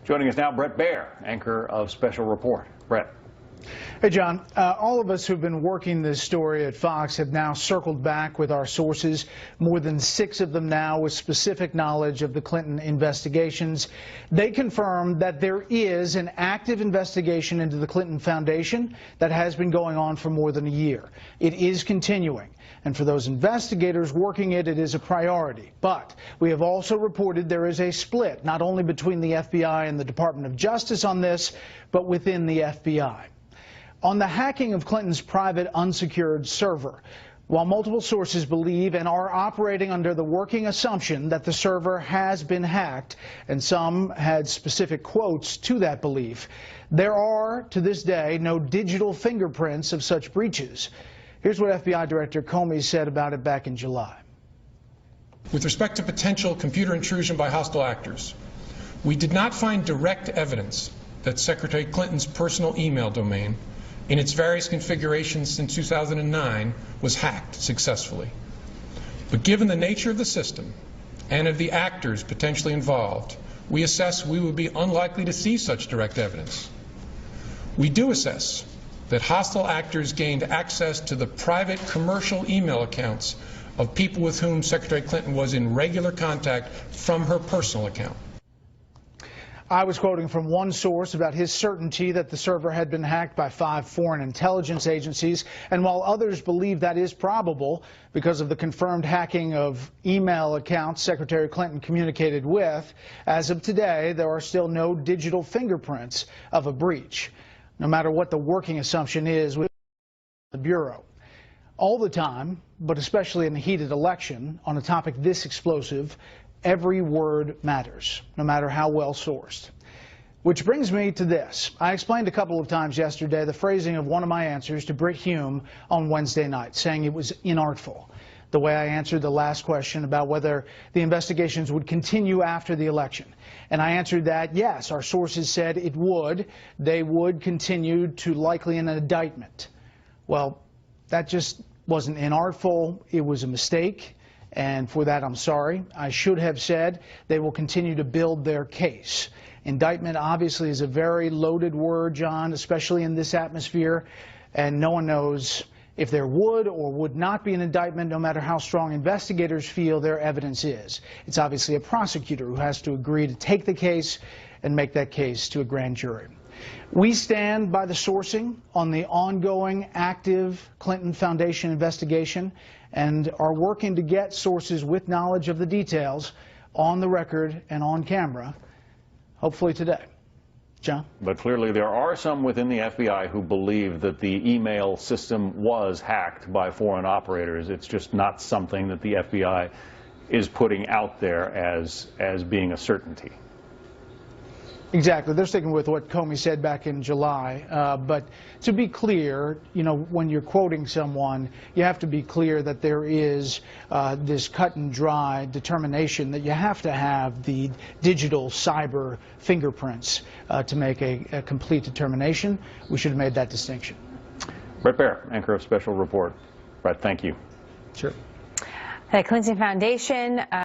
Joining us now, Bret Baier, anchor of Special Report. Bret. Hey, John. All of us who've been working this story at Fox have now circled back with our sources, more than 6 of them now with specific knowledge of the Clinton investigations. They confirm that there is an active investigation into the Clinton Foundation that has been going on for more than a year. It is continuing. And for those investigators working it, it is a priority. But we have also reported there is a split, not only between the FBI and the Department of Justice on this, but within the FBI. On the hacking of Clinton's private unsecured server, while multiple sources believe and are operating under the working assumption that the server has been hacked, and some had specific quotes to that belief, there are, to this day, no digital fingerprints of such breaches. Here's what FBI Director Comey said about it back in July. With respect to potential computer intrusion by hostile actors, we did not find direct evidence that Secretary Clinton's personal email domain, in its various configurations since 2009, was hacked successfully. But given the nature of the system and of the actors potentially involved, we assess we would be unlikely to see such direct evidence. We do assess that hostile actors gained access to the private commercial email accounts of people with whom Secretary Clinton was in regular contact from her personal account. I was quoting from one source about his certainty that the server had been hacked by 5 foreign intelligence agencies, and while others believe that is probable because of the confirmed hacking of email accounts Secretary Clinton communicated with, as of today there are still no digital fingerprints of a breach, no matter what the working assumption is with the Bureau. All the time, but especially in the heated election, on a topic this explosive, every word matters, no matter how well sourced. Which brings me to this. I explained a couple of times yesterday the phrasing of one of my answers to Brit Hume on Wednesday night, saying it was inartful. The way I answered the last question about whether the investigations would continue after the election. And I answered that, yes, our sources said it would. They would continue to likely an indictment. Well, that just wasn't inartful. It was a mistake. And for that, I'm sorry. I should have said they will continue to build their case. Indictment obviously is a very loaded word, John, especially in this atmosphere. And no one knows if there would or would not be an indictment, no matter how strong investigators feel their evidence is. It's obviously a prosecutor who has to agree to take the case and make that case to a grand jury. We stand by the sourcing on the ongoing active Clinton Foundation investigation and are working to get sources with knowledge of the details on the record and on camera, hopefully today. John? But clearly there are some within the FBI who believe that the email system was hacked by foreign operators. It's just not something that the FBI is putting out there as being a certainty. Exactly. They're sticking with what Comey said back in July. But to be clear, you know, when you're quoting someone, you have to be clear that there is this cut and dry determination that you have to have the digital cyber fingerprints to make a complete determination. We should have made that distinction. Bret Baier, anchor of Special Report. Bret, thank you. Sure. The Clinton Foundation